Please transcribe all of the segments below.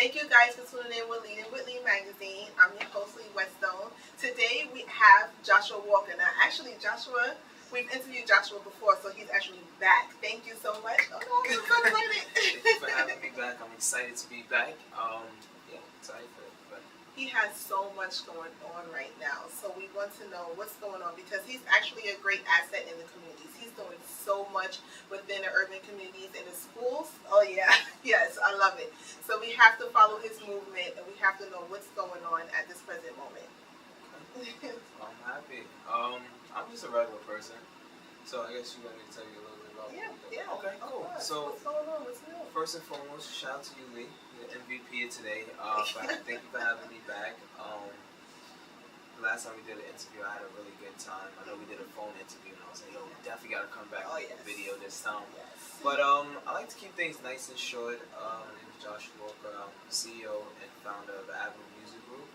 Thank you guys for tuning in with Leading with Lee Magazine. I'm your host, Lee Westone. Today we have Joshua Walker. Now, actually, Joshua, we've interviewed Joshua before, so he's actually back. Thank you so much. Oh, no, I'm so excited. Thank you for having me back. I'm excited to be back. Excited for it. He has so much going on right now, so we want to know what's going on because he's actually a great asset in the communities. He's doing so much within the urban communities and the schools. Oh yeah, yes, I love it. So we have to follow his movement and we have to know what's going on at this present moment. Okay. I'm happy. I'm just a regular person, so I guess you want me to tell you a little bit about yeah. Okay, cool. So what's going on? What's new? first and foremost, shout out to you, Lee, the MVP of today. Thank you for having me back. Last time we did an interview, I had a really good time. I know we did a phone interview, and I was like, yo, we definitely got to come back with a video this time. Yes. But I like to keep things nice and short. My name is Joshua Walker. I'm CEO and founder of the Avenue Music Group.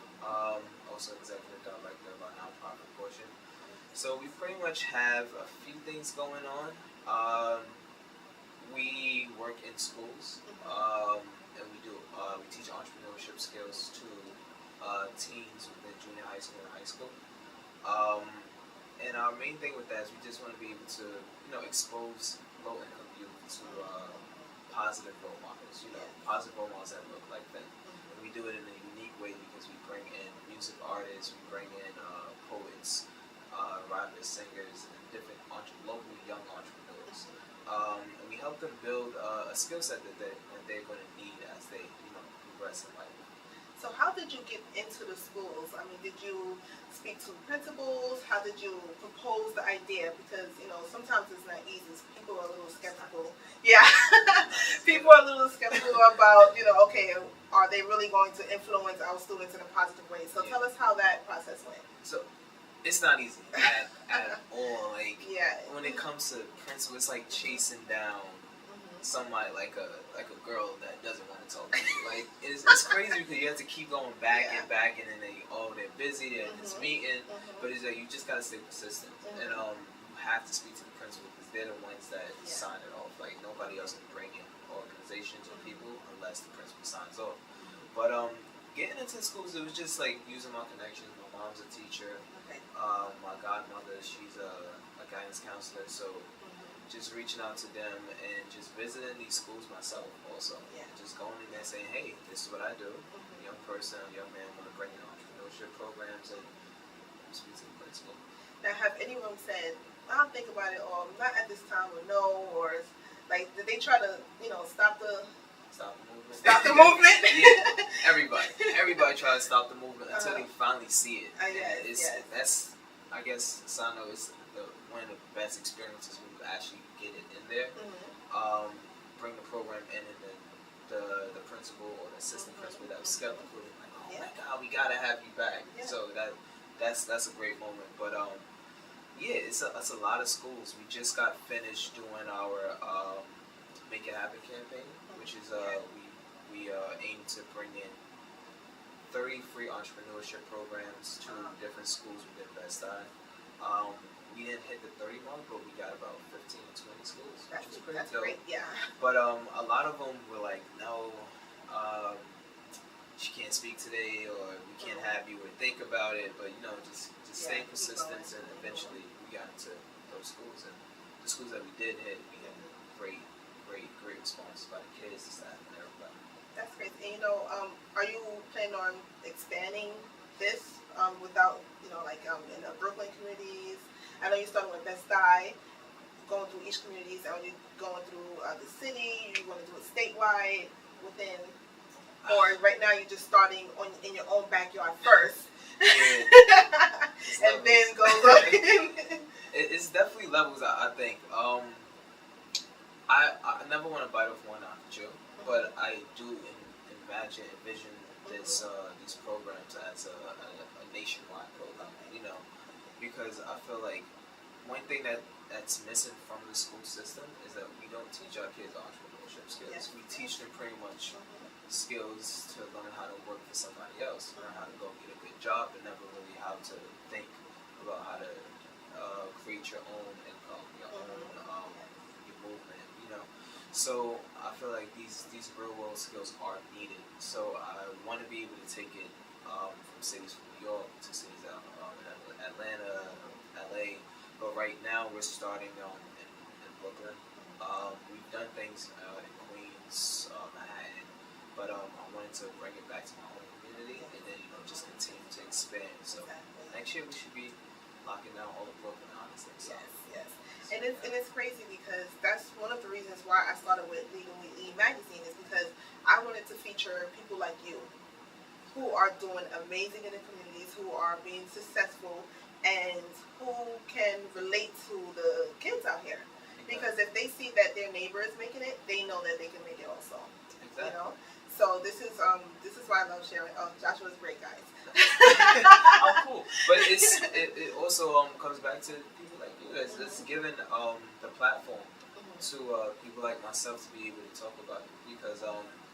Also executive director of our nonprofit portion. So we pretty much have a few things going on. We work in schools, and we teach entrepreneurship skills to teens within junior high school and high school. And our main thing with that is we just want to be able to, expose low-income youth to positive role models. Positive role models that look like them. And we do it in a unique way because we bring in music artists, we bring in poets, rappers, singers, and different local young entrepreneurs. And we help them build a skill set that they're going to need as they progress in life. So how did you get into the schools? I mean, did you speak to principals? How did you propose the idea? Because, sometimes it's not easy. People are a little skeptical. Yeah. People are a little skeptical about, okay, are they really going to influence our students in a positive way? So tell us how that process went. So it's not easy at all. When it comes to principal, it's like chasing down somebody like a girl that doesn't want to talk to you. Like it's crazy because you have to keep going back and back, and then they're busy, they're in this meeting, but it's like you just gotta stay persistent, and you have to speak to the principal because they're the ones that sign it off. Like nobody else can bring in organizations or people unless the principal signs off. But getting into schools, it was just like using my connections. My mom's a teacher. My godmother, she's a guidance counselor, so just reaching out to them and just visiting these schools myself also. Just going in there saying, hey, this is what I do. A young person, a young man, want to bring in entrepreneurship programs and speak to the principal. Now, have anyone said, I'll think about it, or not at this time, or no, or like, did they try to, stop the movement? Stop the movement? Yeah, everybody try to stop the movement until they finally see it. That's, I guess, Sano is one of the best experiences when you actually get it in there. Bring the program in, and then the principal or the assistant principal that was skeptical, like, oh my God, we gotta have you back. So that's a great moment. But it's a lot of schools. We just got finished doing our Make It Happen campaign, which is we aim to bring in 30 free entrepreneurship programs to different schools within Best Eye. We didn't hit the 30 mark, but we got about 15 to 20 schools, which was pretty dope. Great, yeah. But a lot of them were like, no, she can't speak today, or we can't have you, or think about it. But just stay persistent, and eventually we got into those schools. And the schools that we did hit, we had great response by the kids, the staff, and everybody. That's great. And are you planning on expanding this without, in the Brooklyn communities? I know you started with Best Eye, going through each communities. Are you going through the city? You want to do it statewide within, or right now you're just starting in your own backyard first, and then go look. It's definitely levels. I think. I never want to bite off one apple, but I do envision these programs as a nationwide program. Because I feel like one thing that's missing from the school system is that we don't teach our kids entrepreneurship skills. We teach them pretty much skills to learn how to work for somebody else, learn how to go get a good job, but never really how to think about how to create your own income, your own your movement. So I feel like these real world skills are needed So I want to be able to take it from cities from New York to cities out in Atlanta, LA. But right now we're starting in Brooklyn. We've done things in Queens, Manhattan, but I wanted to bring it back to my own community and then just continue to expand. So next year we should be locking down all of Brooklyn, honestly. So. Yes. And it's crazy because that's one of the reasons why I started with Legally E magazine is because I wanted to feature people like you who are doing amazing in the communities, who are being successful, and who can relate to the kids out here. Because if they see that their neighbor is making it, they know that they can make it also. Exactly. You know. So this is why I love sharing. Oh, Joshua's great, guys. Oh, cool. But it also comes back to people like you guys. It's given the platform to people like myself to be able to talk about it because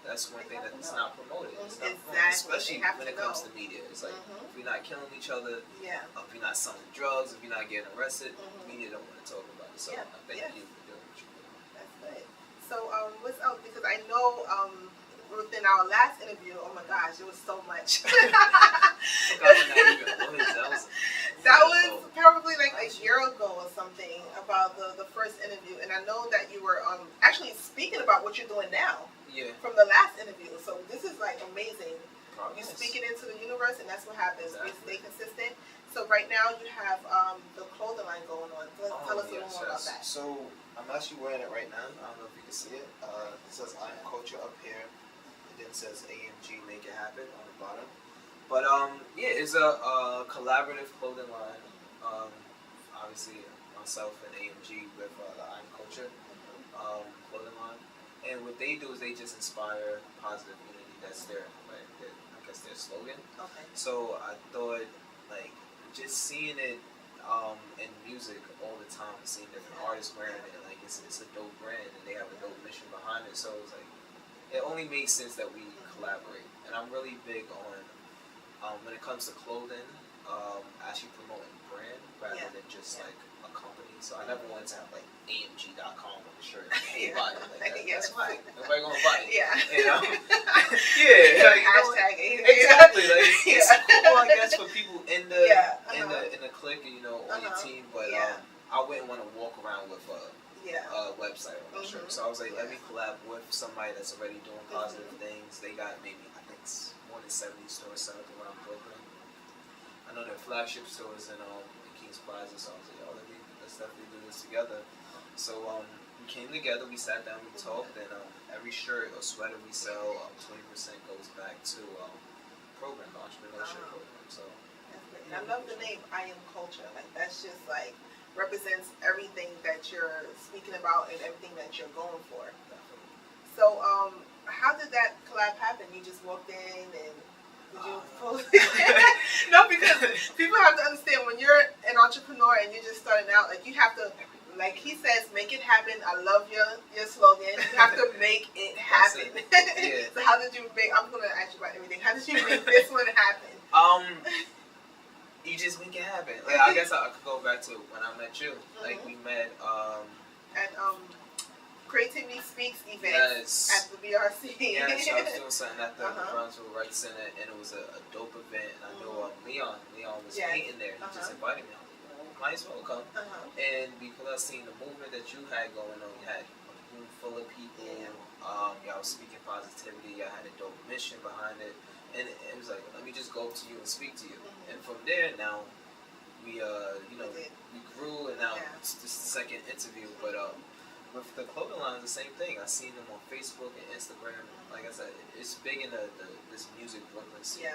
that's one thing that's not promoted. It's not promoted, especially when it comes to media. It's like if you're not killing each other, if you're not selling drugs, if you're not getting arrested, media don't want to talk about it. So thank you for doing what you're doing. That's good. So what's else? Because I know within our last interview, oh my gosh, it was so much. That was probably like a year ago or something about the first interview, and I know that you were actually speaking about what you're doing now. Yeah. From the last interview, so this is like amazing. Progress. You speak it into the universe, and that's what happens. Exactly. We stay consistent. So right now you have the clothing line going on. Tell us a little more about that. So I'm actually wearing it right now. I don't know if you can see it. It says "I'm Culture" up here. It then says AMG Make It Happen on the bottom. But it's a collaborative clothing line. Obviously myself and AMG with the I'm Culture clothing line. And what they do is they just inspire positive unity. That's their their slogan. Okay. So I thought just seeing it in music all the time, seeing different artists wearing it, it's a dope brand and they have a dope mission behind it. So it was it only makes sense that we collaborate. And I'm really big on when it comes to clothing, actually promoting brand rather than just a company. So I never wanted to have AMG.com on the shirt. Anybody that's fine. Nobody gonna buy it. Yeah. You know? Hashtag exactly. It's cool, I guess, for people in the in the clique, on your team. But I wouldn't want to walk around with a website on my shirt. So I was like, let me collab with somebody that's already doing positive things. They got maybe I think more than 70 stores set up around Brooklyn. I know their flagship stores in Kings Plaza. So I was like, let's definitely do this together. So we came together, we sat down, we talked, and every shirt or sweater we sell, 20% goes back to program, the entrepreneurship program. So I love the name I Am Culture. That's just represents everything that you're speaking about and everything that you're going for. Definitely. So how did that collab happen? You just walked in and did you post? No, because people have to understand when you're an entrepreneur and you're just starting out, you have to, like he says, make it happen. I love your slogan. You have to make it happen. Yeah. So how did you make? I'm gonna ask you about everything. How did you make this one happen? You just make it happen. I guess I could go back to when I met you. We met at Creativity Speaks event at the BRC. Yes, I was doing something at the Brownsville Rights Center, and it was a dope event. And I know Leon was painting there. He just invited me. I was like, might as well come. And because I seen the movement that you had going on, you had a room full of people. Y'all was speaking positivity. Y'all had a dope mission behind it. And it was like, let me just go up to you and speak to you. And from there, now, we grew, and now it's just the second interview. But with the clothing line, the same thing. I seen them on Facebook and Instagram. Like I said, it's big in this music Brooklyn scene.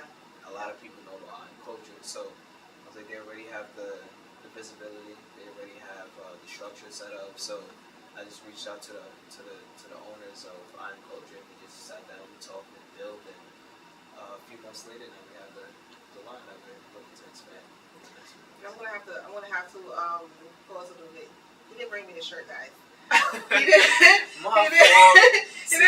A lot of people know the I'm Culture. So I was like, they already have the visibility. They already have the structure set up. So I just reached out to the owners of I'm Culture, and we just sat down, we talked and built, and a few months later, now we have the line that we're looking to expand. I'm gonna have to pause a little bit. He didn't bring me the shirt, guys. He didn't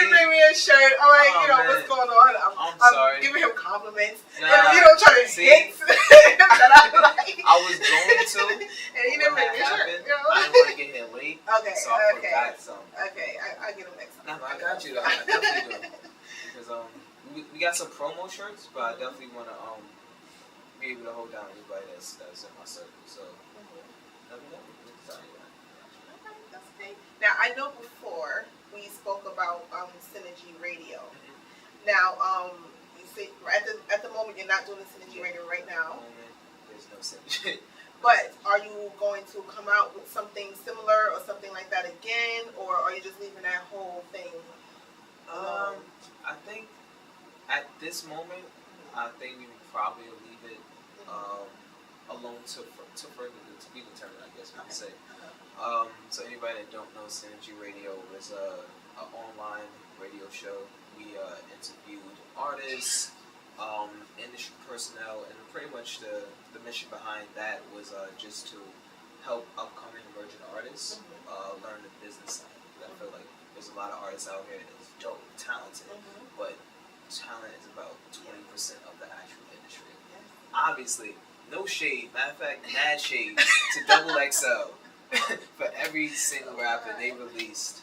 bring me a shirt. I'm like, what's going on? I'm sorry. Giving him compliments. Nah, you don't try to hit that I like. I was going to. And he didn't bring me a shirt. I didn't want to get here late. Okay. So I forgot some. Okay, I'll get him next time. No, I got you though. I definitely do. Because we we got some promo shirts, but I definitely want to be able to hold down anybody that's in my circle. So let me know. Okay, that's okay. Now I know before we spoke about Synergy Radio. Now you say at the moment you're not doing the Synergy Radio right now. There's no Synergy. But are you going to come out with something similar or something like that again, or are you just leaving that whole thing alone? I think at this moment, I think we would probably leave it alone to be determined, I guess we could say. So anybody that don't know, Synergy Radio is an online radio show. We interviewed artists, industry personnel, and pretty much the mission behind that was just to help upcoming emerging artists learn the business side. I feel like there's a lot of artists out here that's dope, talented, but talent is about 20% of the actual industry. Obviously, no shade. Matter of fact, mad shade to Double XL for every single rapper they released.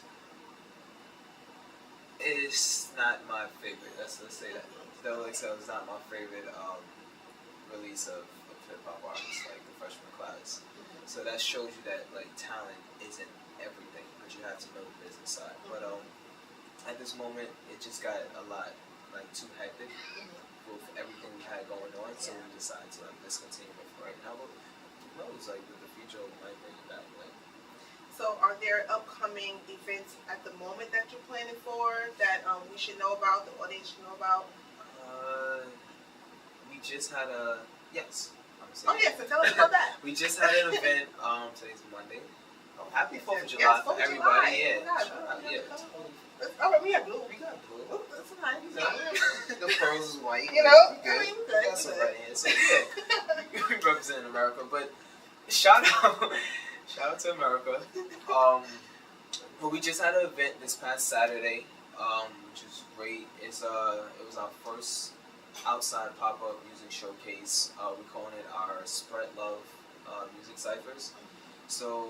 It's not my favorite. Let's say that. Double XL is not my favorite release of hip hop artists like the freshman class. So that shows you that like talent isn't everything, but you have to know the business side. But at this moment, it just got a lot like too hectic with everything we had going on. So we decided to like discontinue it for right now. But who knows? Like the future might bring it back. Like. So are there upcoming events at the moment that you're planning for that we should know about, the audience should know about? We just had a yes. Oh yes, so tell us about that. We just had an event. Today's Monday. Oh, happy 4th of July yes, for everybody. July. Yeah. All right, we have blue. We got blue. Oh, that's nice. The pearls is white. You know, good. I mean, We got some red hands. So yeah, we represent America. But shout out to America. But we just had an event this past Saturday, which is great. It was our first outside pop-up music showcase. We're calling it our Spread Love Music Ciphers. So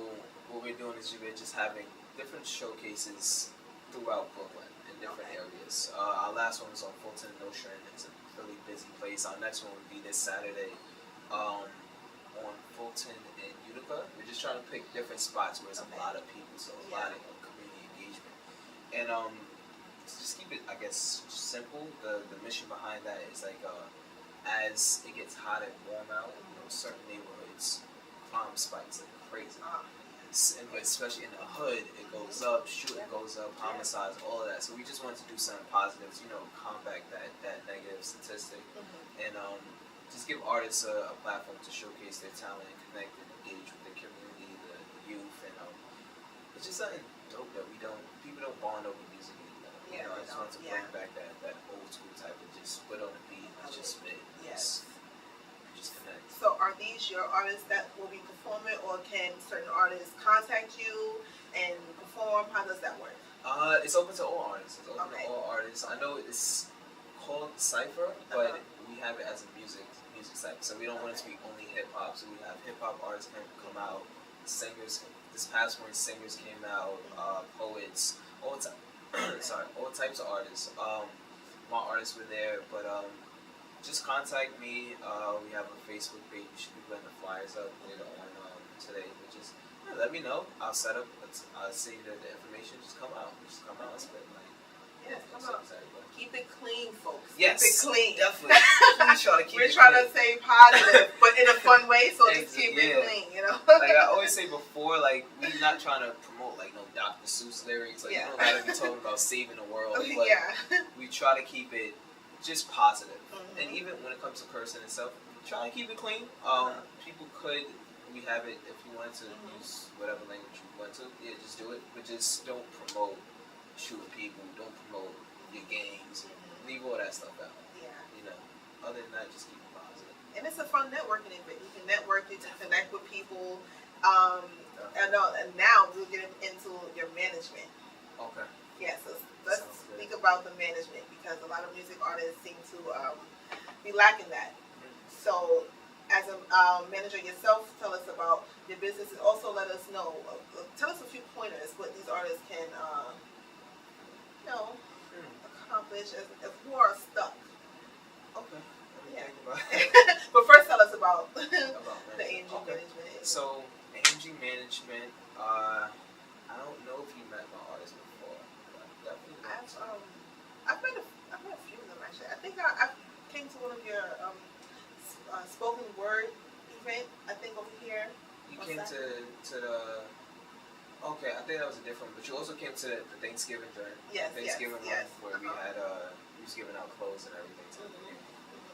what we're doing is we're just having different showcases throughout Brooklyn in different areas. Our last one was on Fulton and Ocean. It's a really busy place. Our next one would be this Saturday on Fulton and Utica. We're just trying to pick different spots where there's a lot of people, so a lot of community engagement. And just keep it, I guess, simple. The mission behind that is like as it gets hot and warm out, certain neighborhoods, crime spikes like crazy. And especially in the hood, it goes up, shooting goes up, homicides, all of that. So we just wanted to do something positive, combat that negative statistic, and just give artists a platform to showcase their talent and connect and engage with the community, the youth, and it's just something dope that people don't bond over music anymore. I just want to bring back that old school type of just split on the beat and just spit. Yes. Just connect. So are these your artists that will be performing, or can certain artists contact you and perform? How does that work? It's open to all artists. I know it's called Cypher, but we have it as a music cypher. So we don't want it to be only hip hop. So we have hip hop artists can come out, singers. This past one, singers came out, poets, all types of artists. My artists were there, but just contact me. We have a Facebook page. We should be putting the flyers up later on today. But just let me know. I'll set up. I'll see the information. Just come out. And spit. Come out. Keep it clean, folks. Yes, keep it clean. Definitely. We're trying to stay positive, but in a fun way. So just keep it clean. Like I always say before, like we're not trying to promote like no Dr. Seuss lyrics. Like you don't gotta be talking about saving the world. But we try to keep it just positive. And even when it comes to cursing itself, try to keep it clean. People we have it if you want to use whatever language you want to. Yeah, just do it. But just don't promote shooting people. Don't promote your gangs. Leave all that stuff out. Other than that, just keep it positive. And it's a fun networking event. You can network, you can connect with people. And now we're getting into your management. Okay. Yeah, so let's speak about the management, because a lot of music artists seem to be lacking that. So, as a manager yourself, tell us about your business, and also let us know, tell us a few pointers what these artists can, accomplish who are stuck. Okay. Yeah. But first, tell us about the AMG management. So AMG management. I don't know if you met my artist before. But definitely. I've met a few of them actually. I think I came to one of your spoken word event. I think over here. You came to the. Okay, I think that was a different one, but you also came to the Thanksgiving journey. Yes, Thanksgiving run where we had we was giving out clothes and everything.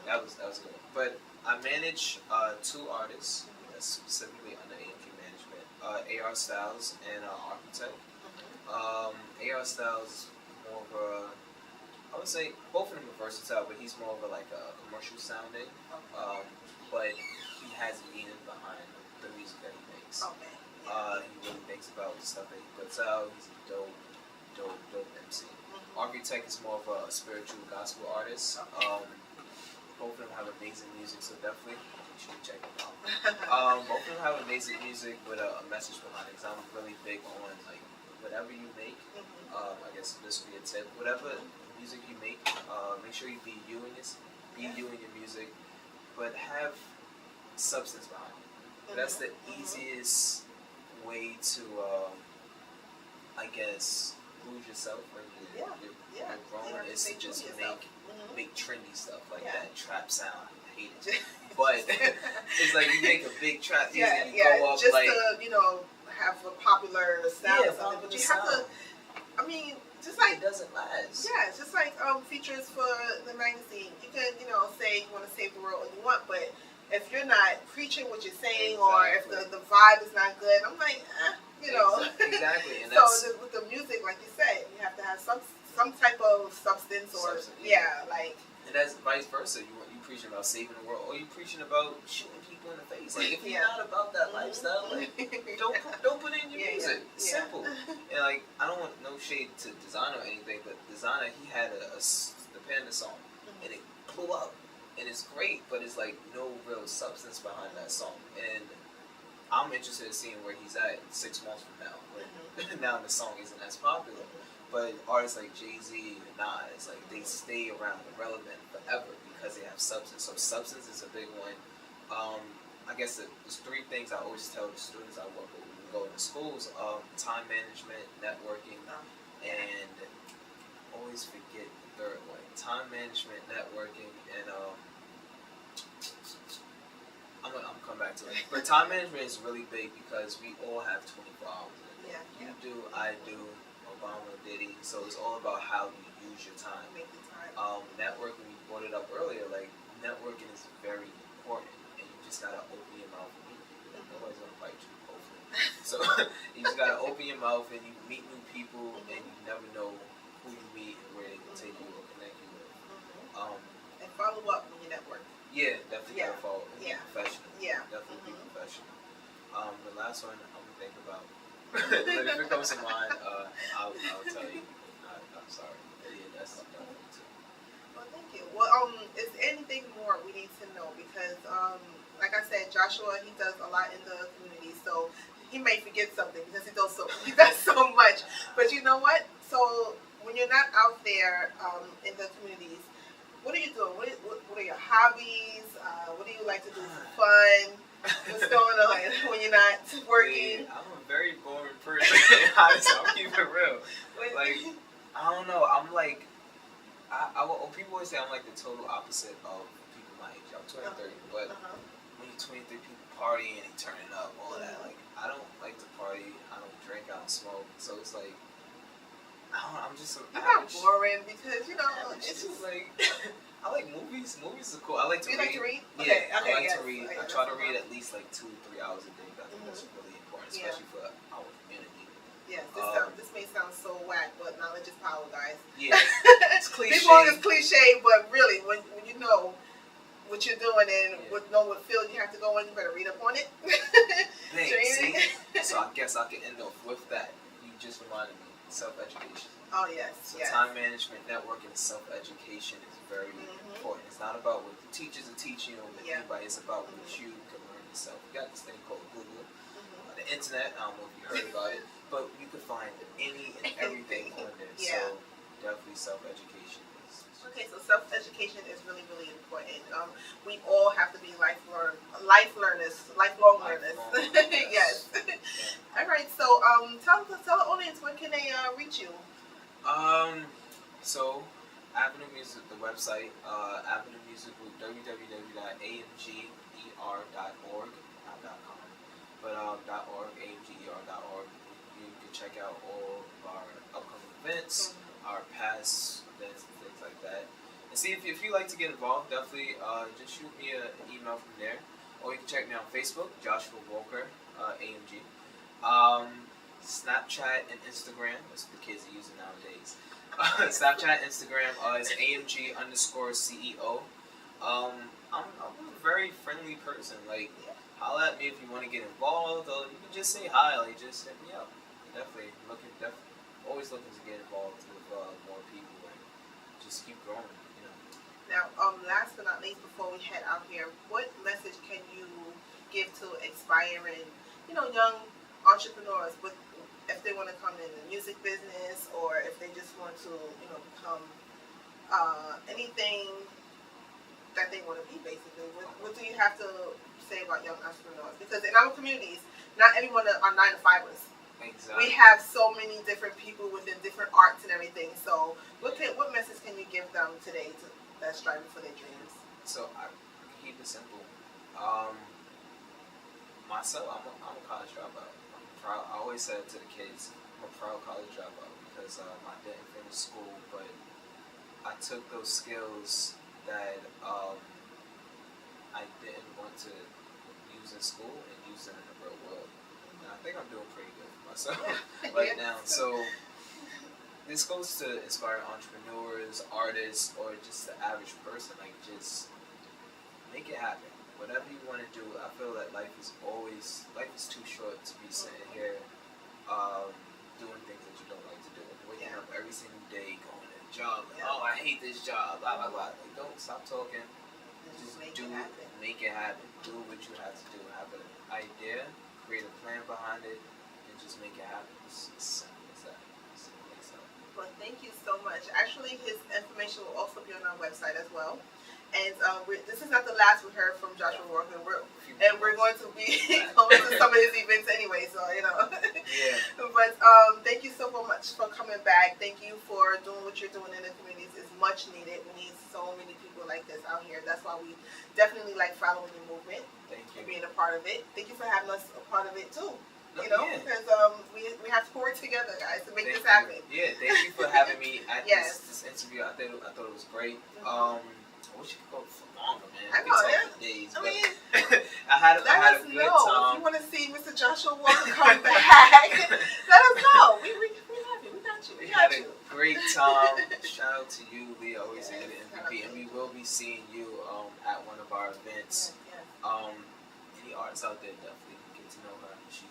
That was good. But I manage two artists specifically under AMG management. AR Styles and Architect. AR Styles more of a, I would say both of them are versatile, but he's more of a like a commercial sounding. But he has meaning behind the music that he makes. Okay. He really thinks about the stuff that he puts out. He's a dope MC. Architect is more of a spiritual gospel artist. Both of them have amazing music, so definitely you should check them out. Both of them have amazing music with a message behind it. Cause I'm really big on like whatever you make. I guess this would be a tip. Whatever music you make sure you be you in your music, but have substance behind it. That's the easiest way to, I guess, lose yourself when you're grown is to just make trendy stuff like that trap sound. I hate it, but it's like you make a big trap music and you go up just like to have a popular sound. But you have to. I mean, just like it doesn't last. Yeah, it's just like features for the magazine. You can say you want to save the world and you want, but if you're not preaching what you're saying, or if the vibe is not good, I'm like, Exactly. And so with the music, like you said, you have to have some type of substance, or like. And that's vice versa. You preaching about saving the world, or you preaching about shooting people in the face. Like if you're not about that lifestyle, like don't put it in your music. Simple. And like I don't want no shade to Designer or anything, but Designer he had the Panda song, and it blew up. And it's great, but it's like no real substance behind that song. And I'm interested in seeing where he's at 6 months from now. When now the song isn't as popular. But artists like Jay-Z and Nas, like they stay around and relevant forever because they have substance. So substance is a big one. I guess there's 3 things I always tell the students I work with when we go into schools. Time management, networking, and always forget the third one. Time management, networking, and I'm gonna come back to it. But time management is really big because we all have 24 hours in a day. You do, I do, Obama, Diddy. So it's all about how you use your time. Networking, we brought it up earlier. Like networking is very important, and you just gotta open your mouth and meet people. Nobody's gonna fight you, hopefully. So you just gotta open your mouth and you meet new people, and you never know who you meet and where they can take you or connect you with. And follow up when you network. Yeah, definitely gotta follow and be professional. Yeah. Definitely be professional. The last one I'm gonna think about. If it comes to mind, I'll tell you. I'm sorry. But yeah, that's definitely too. Well, thank you. Well, is there anything more we need to know? Because, like I said, Joshua, he does a lot in the community, so he may forget something because he does so much. But you know what? So when you're not out there in the communities, what are you doing? What are your hobbies? What do you like to do for fun? What's going on when you're not working? Yeah, I'm a very boring person. Honestly, I'll keep it real. Like, I don't know. I'm like, people always say I'm like the total opposite of people my age. I'm 23, but when you're 23, people partying and turning up, all of that. Like, I don't like to party. I don't drink. I don't smoke. So it's like, I'm just you're not boring because it's just like I like movies. Movies are cool. I like to read. Like to read? Yeah, I like to read. I try to read at least like 2 to 3 hours a day. I think that's really important, especially for our community. Yes, this may sound so whack, but knowledge is power, guys. Yeah, it's cliche. People think it's cliche, but really, when you know what you're doing and know what field you have to go in, you better read up on it. See? So I guess I can end off with that. You just reminded me. Self-education. Oh, yes. So time management, networking, self-education is very important. It's not about what the teachers are teaching or anybody. It's about what you can learn yourself. We got this thing called Google, the internet. I don't know if you heard about it, but you can find any and everything on there. So definitely self-education. Okay, so self-education is really, really important. We all have to be lifelong learners. Yes. All right. So, tell the audience, where can they reach you? So Avenue Music, the website, Avenue Music Group, www.amger.org, not .com, but .org, amger.org. You can check out all of our upcoming events, our past events, and things like that. And see, if you like to get involved, definitely just shoot me an email from there. Or you can check me on Facebook, Joshua Walker, AMG. Snapchat and Instagram, that's what the kids are using nowadays. Snapchat, Instagram is AMG_CEO. I'm a very friendly person. Like, holla at me if you want to get involved, or you can just say hi. Like, just hit me up. Definitely always looking to get involved with more people and just keep growing. Now, last but not least, before we head out here, what message can you give to aspiring, young entrepreneurs if they want to come in the music business, or if they just want to, become anything that they want to be, basically? What do you have to say about young entrepreneurs? Because in our communities, not everyone are 9-to-5ers. Exactly. We have so many different people within different arts and everything. So, what message can you give them today that's striving for their dreams? So I keep it simple. Myself, I'm a college dropout. I always said to the kids, I'm a proud college dropout because I didn't finish school, but I took those skills that I didn't want to use in school and use them in the real world. And I think I'm doing pretty good for myself right now. So this goes to inspire entrepreneurs, artists, or just the average person. Like, just make it happen. Whatever you want to do, I feel that life is too short to be sitting here doing things that you don't like to do. Waking up every single day, going to a job, like, oh, I hate this job, blah, blah, blah. Like, don't stop talking. Just make it happen. Do what you have to do. Have an idea, create a plan behind it, and just make it happen. It's simple as that. Well, thank you so much. Actually, his information will also be on our website as well. And this is not the last we heard from Joshua Walker. We're going to be going to some of his events anyway, so Yeah. But thank you so much for coming back. Thank you for doing what you're doing in the communities. It's much needed. We need so many people like this out here. That's why we definitely like following your movement. Thank you. And being a part of it. Thank you for having us a part of it too. Because we have to work together, guys, to make this happen. Yeah, thank you for having me at this interview. I thought it was great. I wish you could go for longer, man. I know, for days, I mean, I had a good time. If you want to see Mr. Joshua Walker come back, let us know. We have you. We got you. We had a great time. Shout out to you, Lee. I always say the MVP, and we will be seeing you at one of our events. Any artists out there, definitely get to know her. She's